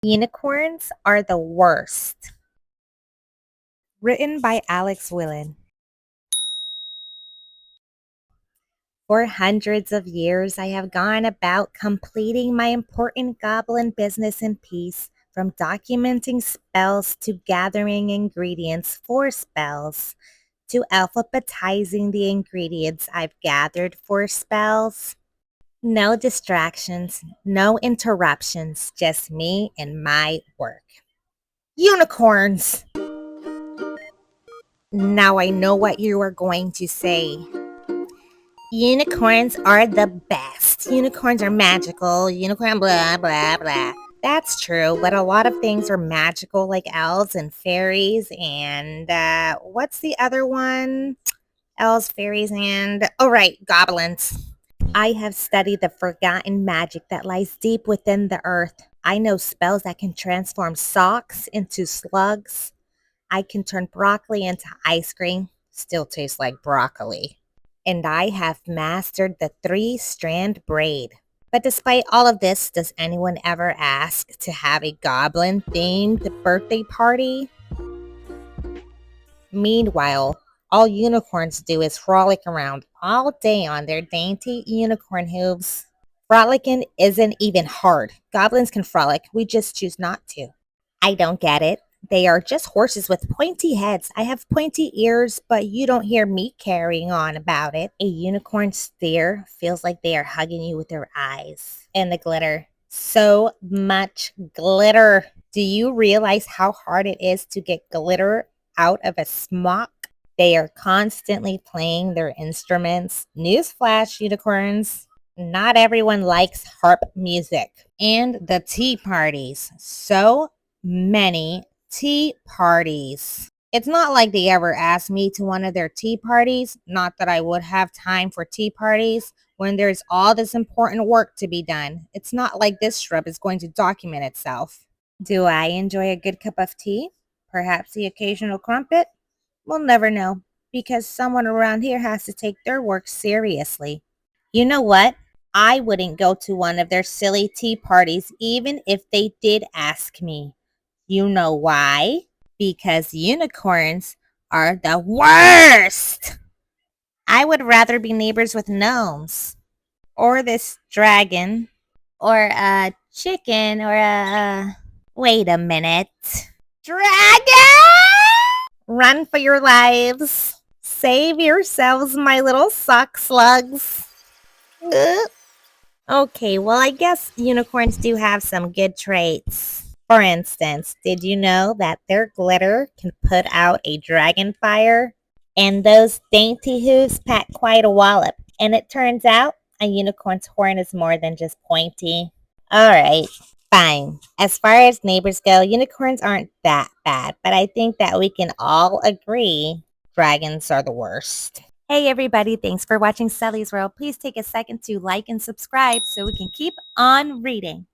Unicorns are the worst. Written by Willan. For hundreds of years, I have gone about completing my important goblin business in peace, from documenting spells to gathering ingredients for spells, to alphabetizing the ingredients I've gathered for spells. No distractions, no interruptions, just me and my work. Unicorns! Now I know what you are going to say. Unicorns are the best. Unicorns are magical. Unicorn blah, blah, blah. That's true, but a lot of things are magical, like elves and fairies and, what's the other one? Elves, fairies, and, oh right, goblins. I have studied the forgotten magic that lies deep within the earth. I know spells that can transform socks into slugs. I can turn broccoli into ice cream. Still tastes like broccoli. And I have mastered the three-strand braid. But despite all of this, does anyone ever ask to have a goblin-themed birthday party? Meanwhile, all unicorns do is frolic around all day on their dainty unicorn hooves. Frolicking isn't even hard. Goblins can frolic, we just choose not to. I don't get it. They are just horses with pointy heads. I have pointy ears, but you don't hear me carrying on about it. A unicorn stare feels like they are hugging you with their eyes. And the glitter. So much glitter. Do you realize how hard it is to get glitter out of a smock? They are constantly playing their instruments. Newsflash, unicorns. Not everyone likes harp music. And the tea parties. So many tea parties. It's not like they ever asked me to one of their tea parties. Not that I would have time for tea parties when there's all this important work to be done. It's not like this shrub is going to document itself. Do I enjoy a good cup of tea? Perhaps the occasional crumpet? We'll never know, because someone around here has to take their work seriously. You know what? I wouldn't go to one of their silly tea parties even if they did ask me. You know why? Because unicorns are the worst! I would rather be neighbors with gnomes. Or this dragon. Or a chicken. Or a... Wait a minute. Dragon! Run for your lives. Save yourselves, my little sock slugs. Ugh. Okay, well, I guess unicorns do have some good traits. For instance, did you know that their glitter can put out a dragon fire? And those dainty hooves pack quite a wallop. And it turns out a unicorn's horn is more than just pointy. Alright, fine. As far as neighbors go, unicorns aren't that bad, but I think that we can all agree dragons are the worst. Hey everybody, thanks for watching Sally's World. Please take a second to like and subscribe so we can keep on reading.